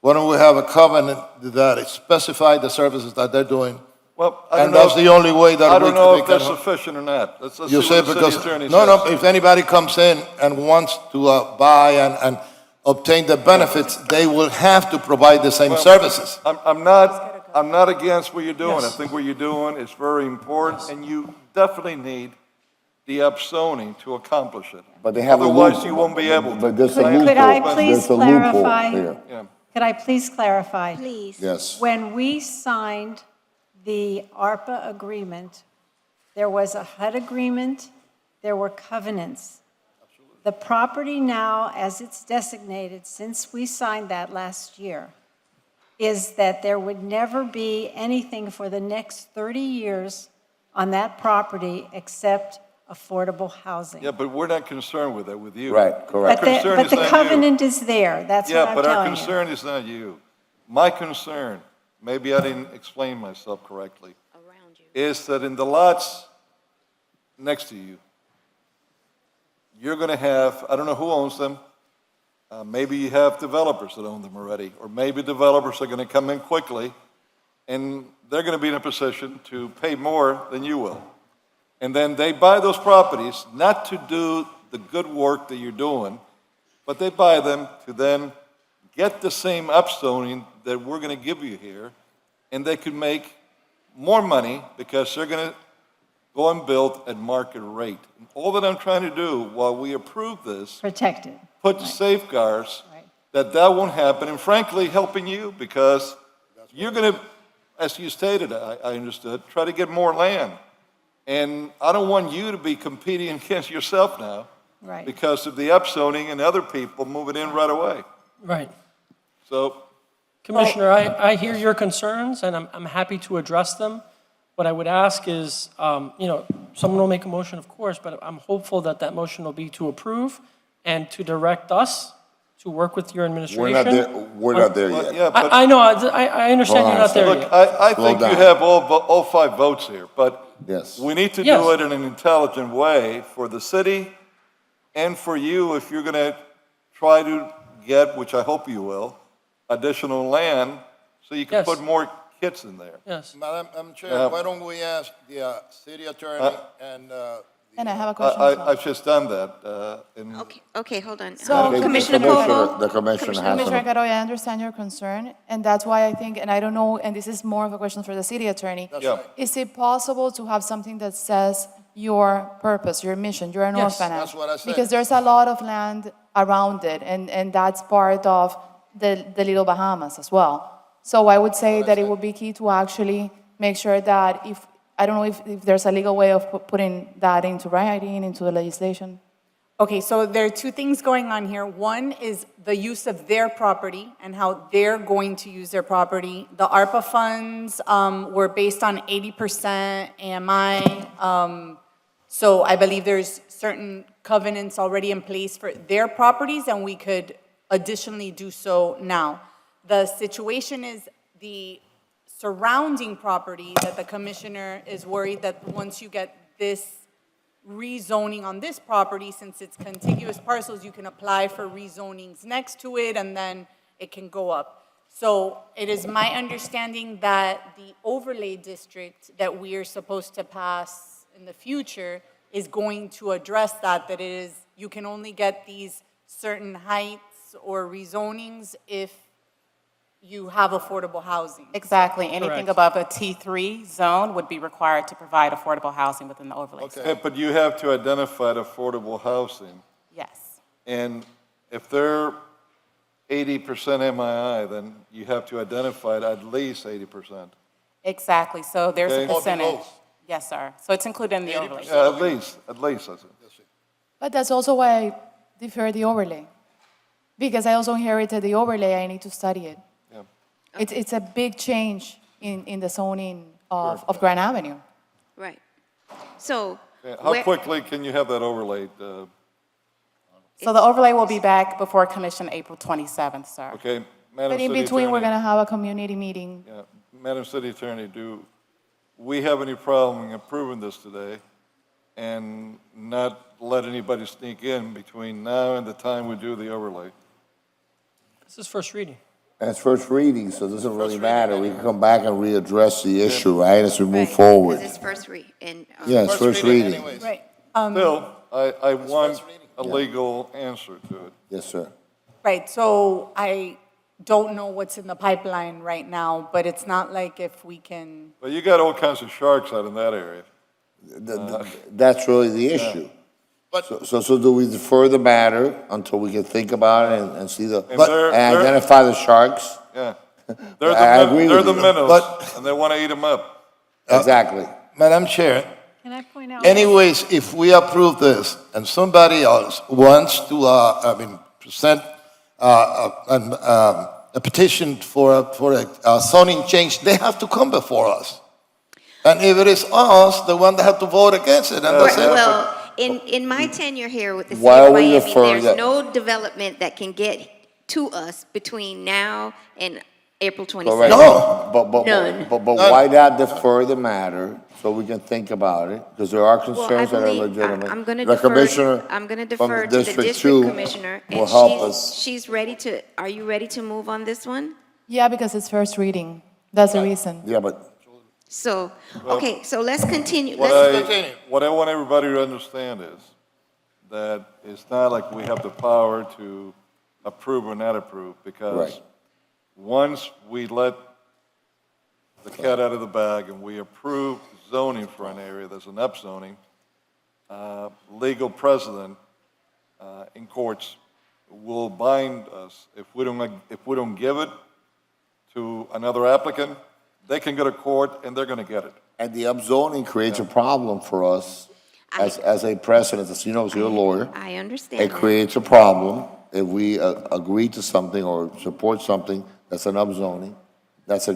Why don't we have a covenant that specifies the services that they're doing? Well, I don't And know. that's the only way that I we don't know can. if that's sufficient or not. Let's You see say what the because, city attorney no, says. if anybody comes in and wants to buy and obtain the benefits, they will have to provide the same services. I'm not against what you're doing. I think what you're doing is very important, and you definitely need the upzoning to accomplish it. But they have a Otherwise, loophole. you won't be able to. But there's a Could loophole. I please There's a loophole clarify? there. Yeah. Could I please clarify? Please. Yes. When we signed the ARPA agreement, there was a HUD agreement, there were covenants. The property now, as it's designated, since we signed that last year, is that there would never be anything for the next 30 years on that property except affordable housing. Yeah, but we're not concerned with that, with you. Right, But correct. the, concern but is the not you. covenant is there, that's what Yeah, I'm but our telling you. concern is not you. My concern, maybe I didn't explain myself correctly, Around you. is that in the lots next to you, you're going to have, I don't know who owns them, maybe you have developers that own them already, or maybe developers are going to come in quickly, and they're going to be in a position to pay more than you will. And then they buy those properties, not to do the good work that you're doing, but they buy them to then get the same upzoning that we're going to give you here, and they could make more money because they're going to go and build at market rate. And all that I'm trying to do while we approve this, Protected. put safeguards Right. that won't happen, and frankly, helping you because you're going to, as you stated, I understood, try to get more land. And I don't want you to be competing against yourself now Right. because of the upzoning and other people moving in right away. Right. So, Commissioner, I hear your concerns, and I'm happy to address them. What I would ask is, someone will make a motion, of course, but I'm hopeful that that motion will be to approve and to direct us to work with your administration. We're not there well, yet. yeah, but I know, I understand you're not there look, yet. I Slow think you down. have all 5 votes here, but Yes. we need to Yes. do it in an intelligent way for the city and for you if you're going to try to get, which I hope you will, additional land so you can Yes. put more kids in there. Yes. Madam Chair, Yeah. why don't we ask the city attorney and And I have a question as well. I've just done that. And Okay, hold on. So, Okay, Commissioner the Cobo? The commissioner has Commissioner some. Garoy, I understand your concern, and that's why I think, and I don't know, and this is more of a question for the city attorney. Yeah. Is it possible to have something that says your purpose, your mission, you're an Yes. orphanage? That's what I said. Because there's a lot of land around it, and that's part of the Little Bahamas as well. So I would say that it would be key to actually make sure that if, I don't know if there's a legal way of putting that into writing, into the legislation. okay, so there are two things going on here. One is the use of their property and how they're going to use their property. The ARPA funds were based on 80% AMI. So I believe there's certain covenants already in place for their properties, and we could additionally do so now. The situation is the surrounding property that the commissioner is worried that once you get this rezoning on this property, since it's contiguous parcels, you can apply for rezonings next to it, and then it can go up. So it is my understanding that the overlay district that we are supposed to pass in the future is going to address that it is, you can only get these certain heights or rezonings if you have affordable housing. Exactly. Anything Correct. above a T3 zone would be required to provide affordable housing within the overlay zone. Okay, but you have to identify the affordable housing. Yes. And if they're 80% MII, then you have to identify it at least 80%. Exactly. So there's a Okay. percentage. Yes, sir. So it's included in the overlay. Yeah, at least, that's it. But that's also why I defer the overlay. Because I also inherited the overlay, I need to study it. It's a big change in the zoning of Grand Avenue. Right. So, How where- quickly can you have that overlaid? So the overlay will be back before commission April 27th, sir. Okay, Madam But in City between, we're Attorney. gonna have a community meeting. Yeah, Madam City Attorney, do we have any problem in approving this today and not let anybody sneak in between now and the time we do the overlay? This is first reading. That's first reading, so it doesn't really matter. We can come back and readdress the issue, right, as we move right, forward. 'cause it's first read, and, Yeah, it's first reading. anyways. Right. Still, I want a legal answer to it. Yes, sir. Right, so I don't know what's in the pipeline right now, but it's not like if we can, But you got all kinds of sharks out in that area. That's really the issue. So do we defer the matter until we can think about it and see the, And they're- and they're- identify the sharks? Yeah. I agree They're with the you. minnows, But- and they want to eat them up. Exactly. Madam Chair, Can I point out? anyways, if we approve this and somebody else wants to, present a petition for a zoning change, they have to come before us. And if it is us, the one that have to vote against it, and that's it. well, in my tenure here with the city Why of are we Miami, deferring there's that? no development that can get to us between now and April Correct. 27th. No. None. But why not defer the matter so we can think about it? Because there are Well, I concerns that are believe, legitimate. I'm going to The defer, commissioner I'm going to from defer to the district 2 commissioner. will And help us. she's ready to, are you ready to move on this one? Yeah, because it's first reading. That's the reason. Yeah, but So, okay, so let's continue. What Let's, what I want everybody to understand is that it's not like we have the power to approve or not approve, because Right. once we let the cat out of the bag and we approve zoning for an area that's an upzoning, legal precedent in courts will bind us. If we don't give it to another applicant, they can go to court and they're going to get it. and the upzoning creates a problem for us as a precedent. As you know, as you're a lawyer, I understand it that. creates a problem if we agree to something or support something that's an upzoning. That's a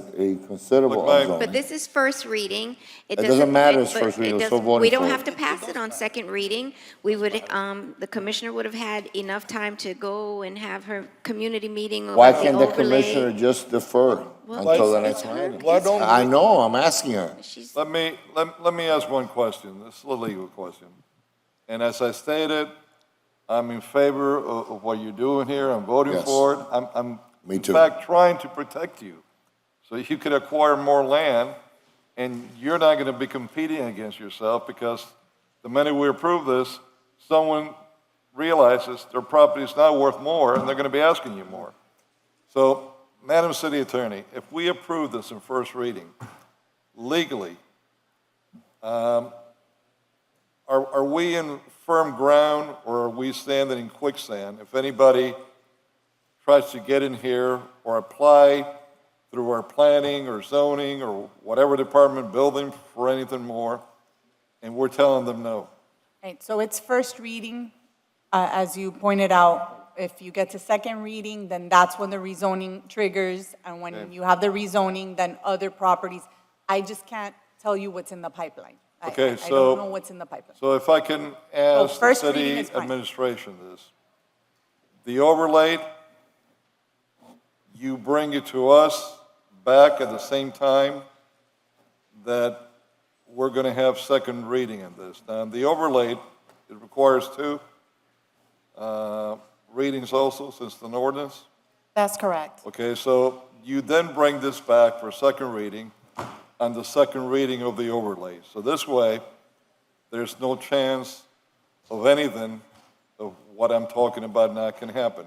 considerable Look, my- upzoning. But this is first reading. It doesn't matter, it's but first reading, it we're still doesn't- voting We don't for have it. to pass it on second reading. We would, the commissioner would have had enough time to go and have her community meeting Why about the can't the overlay. commissioner just defer Well, until the it's- next it's meeting? her- Why don't I know, I'm asking her. She's, Let me ask one question. This is a legal question. And as I stated, I'm in favor of what you're doing here. I'm voting Yes. for it. I'm Me in too. fact trying to protect you. So you could acquire more land and you're not going to be competing against yourself, because the minute we approve this, someone realizes their property is not worth more and they're going to be asking you more. So, Madam City Attorney, if we approve this in first reading, legally, are we in firm ground or are we standing in quicksand? If anybody tries to get in here or apply through our planning or zoning or whatever department, building for anything more, and we're telling them no. right, so it's first reading. As you pointed out, if you get to second reading, then that's when the rezoning triggers. And when you have the rezoning, then other properties. I just can't tell you what's in the pipeline. Okay, I so- don't know what's in the pipeline. So if I can ask the first reading city is fine. administration this, the overlay, you bring it to us back at the same time that we're going to have second reading in this. Now, the overlay, it requires two readings also, since it's an ordinance. That's correct. Okay, so you then bring this back for second reading on the second reading of the overlay. So this way, there's no chance of anything of what I'm talking about now can happen.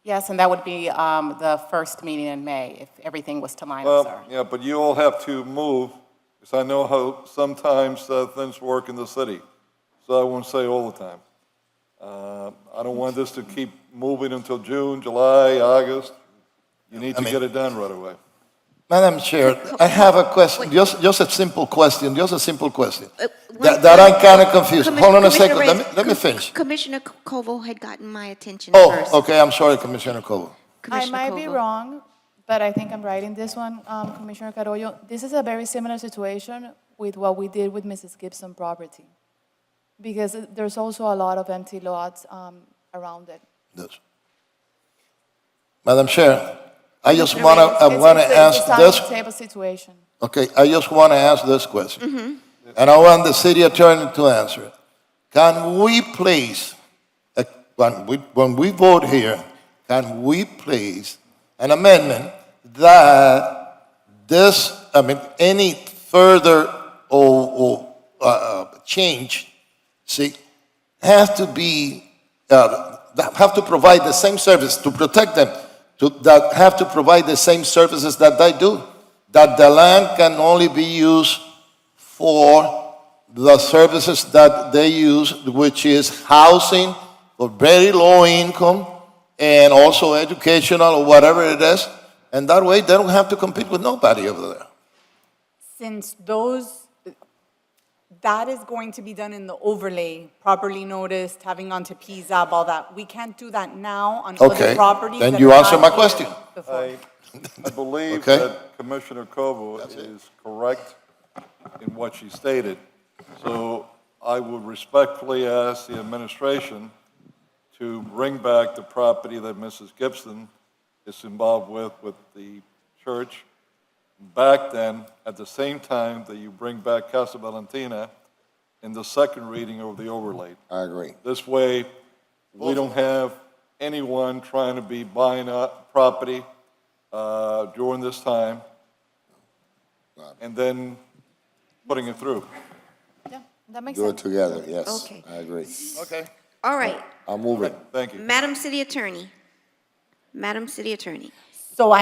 Yes, and that would be the first meeting in May, if everything was to line up, sir. Well, yeah, but you all have to move, because I know how sometimes things work in the city. So I won't say all the time. I don't want this to keep moving until June, July, August. You need to get it done right away. Madam Chair, I have a question, just a simple question, one- That I'm kind of confused. Hold on a second, Commissioner let me Reyes, finish. Commissioner Kovo had gotten my attention Oh, first. okay, I'm sorry, Commissioner Coble. Commissioner I might be Koval. wrong, but I think I'm right in this one, Commissioner Carollo. This is a very similar situation with what we did with Mrs. Gibson property, because there's also a lot of empty lots around it. Yes. Madam Chair, I just Commissioner want to, Reyes. I want to ask It's a this, type of situation. okay, I just want to ask this question. And I want the city attorney to answer it. Can we please, when we vote here, can we please an amendment that this, any further change, see, has to be, have to provide the same service to protect them, that have to provide the same services that they do, that the land can only be used for the services that they use, which is housing for very low income and also educational or whatever it is. And that way, they don't have to compete with nobody over there. Since that is going to be done in the overlay, properly noticed, having gone to PZAB, all that. We can't do that now on other Okay, properties. then that you are answer not my here question. before. I believe Okay. that Commissioner Kovo is correct in what she stated. So I would respectfully ask the administration to bring back the property that Mrs. Gibson is involved with the church, back then, at the same time that you bring back Casa Valentina in the second reading of the overlay. I agree. This way, we don't have anyone trying to be buying up property during this time and then putting it through. Yeah, that makes Do it sense. together, yes. Okay. I agree. Okay. All right, I'll move it. Thank you. Madam City Attorney. Madam City Attorney. So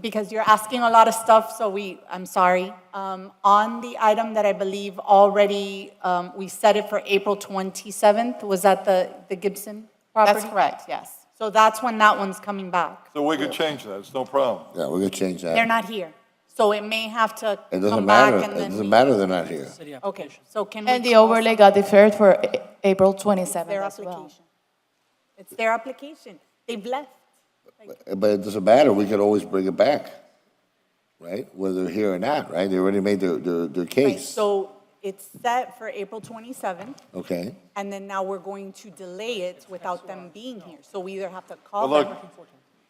because you're asking a lot of stuff, so I'm sorry. On the item that I believe already, we set it for April 27th, was that the Gibson property? That's correct, yes. So that's when that one's coming back. So we could change that, it's no problem. Yeah, we're gonna change They're that. not here. So it may have to It doesn't come back matter, and it then. doesn't matter they're not here. City Okay, application. so can we? And the call overlay got deferred for April 27th their as well. application? It's their application. They've left. But it doesn't matter, we could always bring it back, right? Whether they're here or not, right? They already made their Right, case. so it's set for April 27th, Okay, and then now we're going to delay it without them being here. So we either have to call Well, them.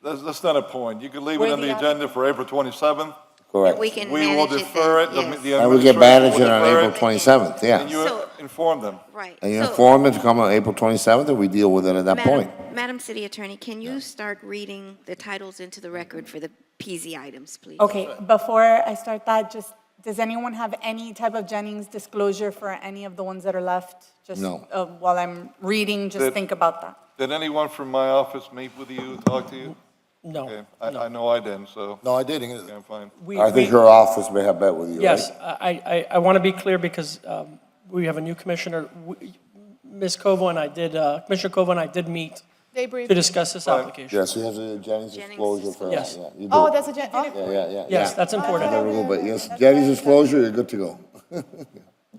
look, that's not a point. You could leave it Where on the the agenda for April 27th. correct. We can We will manage defer it, then, yes. the And we get administration managed will it on defer April 27th, yeah. And you So- inform them. Right. And you So, inform them to come on April 27th, and we deal with it at that point. Madam City Attorney, can you start reading the titles into the record for the PZ items, please? Okay, before I start that, does anyone have any type of Jennings disclosure for any of the ones that are left? Just, No. While I'm reading, just Did- think about that. Did anyone from my office meet with you, talk to you? No, Okay, no. I know I didn't, so, No, I didn't. okay, fine. I think her office may have met with you, right? Yes, I want to be clear because we have a new commissioner. Ms. Kovo and I did, Commissioner Kovo and I did meet They briefed to me. discuss this application. Yes, he has a Jennings disclosure for Yes. that, yeah. You Oh, do. that's a, Yeah. Yes, that's important. But yes, Jennings disclosure, you're good to go.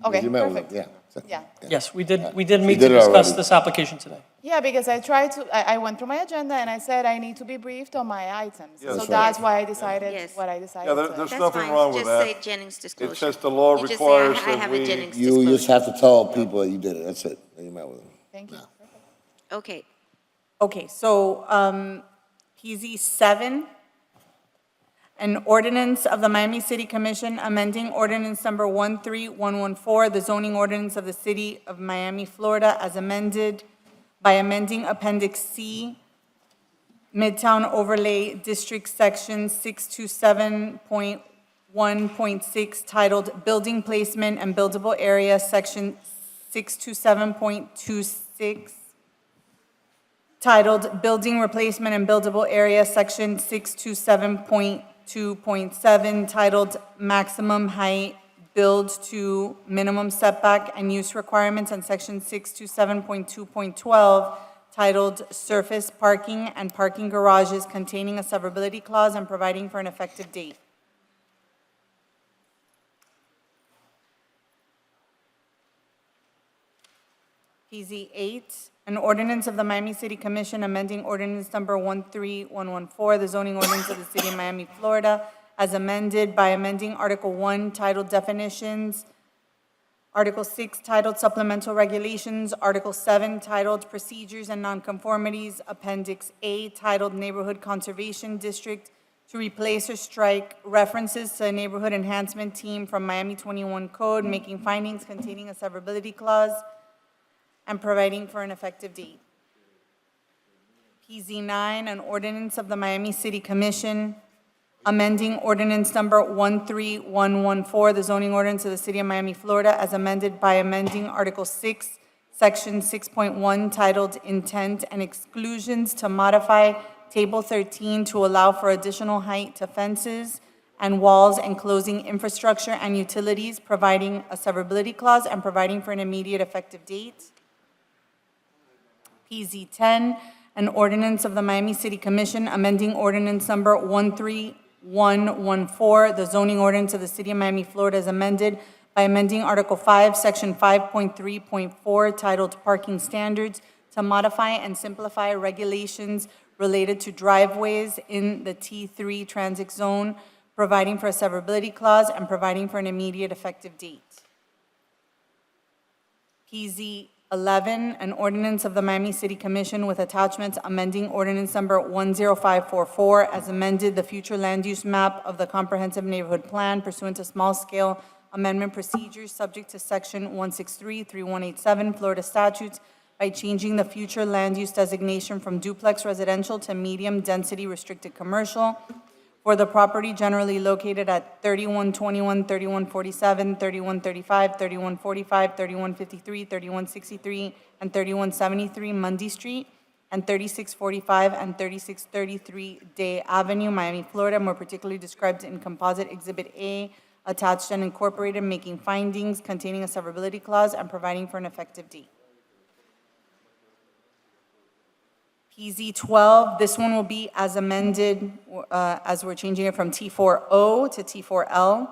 okay, You met with him, perfect. yeah. Yeah. Yes, we did meet did to it discuss already. this application today. Yeah, because I went through my agenda and I said I need to be briefed on my items. Yeah, So that's that's why I decided Yes. what I decided. Yeah, to- there's That's nothing fine. wrong with Just say that. Jennings disclosure. It's just the law You just say, requires I that have a we. Jennings You just disclosure. have to tell people that you did it, that's it, that you met with them. Thank you. Okay, Okay, so PZ 7, an ordinance of the Miami City Commission amending ordinance number 13114, the zoning ordinance of the city of Miami, Florida, as amended by amending Appendix C, Midtown Overlay District Section 627.1.6, titled Building Placement and Buildable Area, Section 627.26, titled Building Replacement and Buildable Area, Section 627.2.7, titled Maximum Height, Build to Minimum Setback and Use Requirements, and Section 627.2.12, titled Surface Parking and Parking Garages, containing a severability clause and providing for an effective date. PZ 8, an ordinance of the Miami City Commission amending ordinance number 13114, the zoning ordinance of the City of Miami, Florida, as amended by amending Article 1 titled Definitions, Article 6 titled Supplemental Regulations, Article 7 titled Procedures and Nonconformities, Appendix A titled Neighborhood Conservation District, to replace or strike references to a neighborhood enhancement team from Miami 21 Code, making findings containing a severability clause, and providing for an effective date. PZ 9, an ordinance of the Miami City Commission amending ordinance number 13114, the zoning ordinance of the City of Miami, Florida, as amended by amending Article 6, Section 6.1, titled Intent and Exclusions, to modify Table 13 to allow for additional height to fences and walls enclosing infrastructure and utilities, providing a severability clause and providing for an immediate effective date. PZ 10, an ordinance of the Miami City Commission amending ordinance number 13114, the zoning ordinance of the City of Miami, Florida, as amended by amending Article 5, Section 5.3.4, titled Parking Standards, to modify and simplify regulations related to driveways in the T3 transit zone, providing for a severability clause and providing for an immediate effective date. PZ 11, an ordinance of the Miami City Commission with attachments amending ordinance number 10544 as amended the future land use map of the comprehensive neighborhood plan pursuant to small-scale amendment procedures subject to section 163-3187 Florida statutes by changing the future land use designation from duplex residential to medium-density restricted commercial for the property generally located at 3121, 3147, 3135, 3145, 3153, 3163, and 3173 Mundy Street, and 3645 and 3633 Day Avenue, Miami, Florida, more particularly described in Composite Exhibit A, attached and incorporated, making findings containing a severability clause and providing for an effective date. PZ 12, this one will be as amended, as we're changing it from T4O to T4L.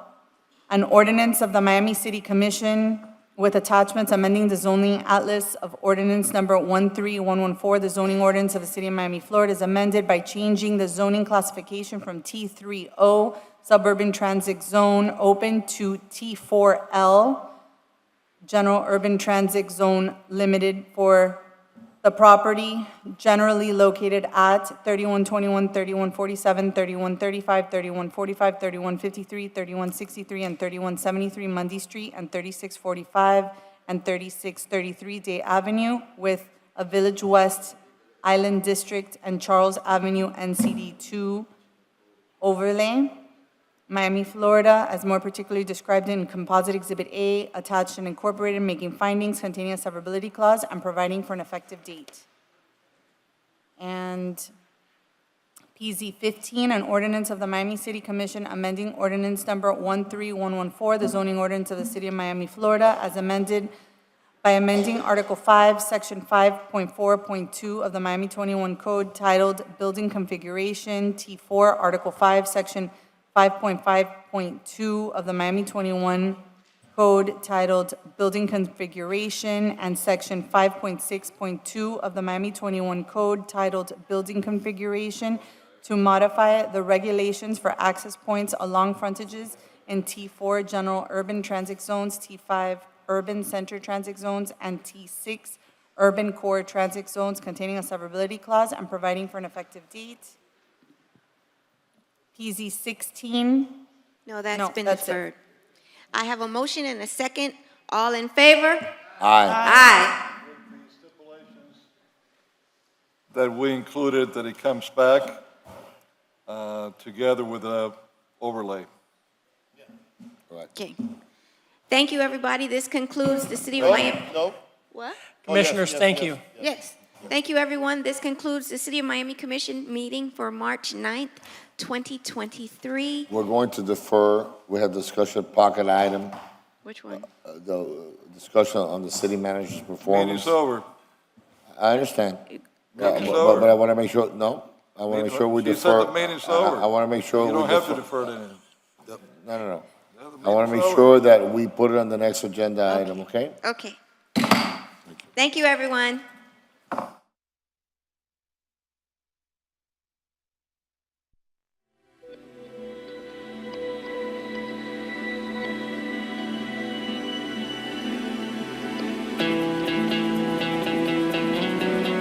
An ordinance of the Miami City Commission with attachments amending the zoning atlas of ordinance number 13114, the zoning ordinance of the City of Miami, Florida, is amended by changing the zoning classification from T3O, suburban transit zone open, to T4L, general urban transit zone limited, for the property generally located at 3121, 3147, 3135, 3145, 3153, 3163, and 3173 Mundy Street, and 3645 and 3633 Day Avenue, with a Village West Island District and Charles Avenue NCD 2 overlay. Miami, Florida, as more particularly described in Composite Exhibit A, attached and incorporated, making findings containing a severability clause and providing for an effective date. And PZ 15, an ordinance of the Miami City Commission amending ordinance number 13114, the zoning ordinance of the City of Miami, Florida, as amended by amending Article 5, Section 5.4.2 of the Miami 21 Code, titled Building Configuration, T4, Article 5, Section 5.5.2 of the Miami 21 Code, titled Building Configuration, and Section 5.6.2 of the Miami 21 Code, titled Building Configuration, to modify the regulations for access points along frontages in T4 General Urban Transit Zones, T5 Urban Center Transit Zones, and T6 Urban Core Transit Zones, containing a severability clause and providing for an effective date. PZ 16. No, that's No, been that's it. deferred. I have a motion and a second. All in favor? Aye. Aye. That we included, that it comes back together with a overlay. Okay. Thank you, everybody. This concludes the City of Miami. No? What? Commissioners, thank you. Yes. Thank you, everyone. This concludes the City of Miami Commission meeting for March 9th, 2023. We're going to defer, we have discussion pocket item, Which one? the discussion on the city manager's performance. Meeting's over. I understand. Meeting's But over. I want to make sure, no, I want to make sure we She defer. said the meeting's over. I want to make sure You we don't have to defer. defer to anything. No. Yeah, the I want to meeting's make over. sure that we put it on the next agenda item, okay? Okay. Thank you. Thank you, everyone.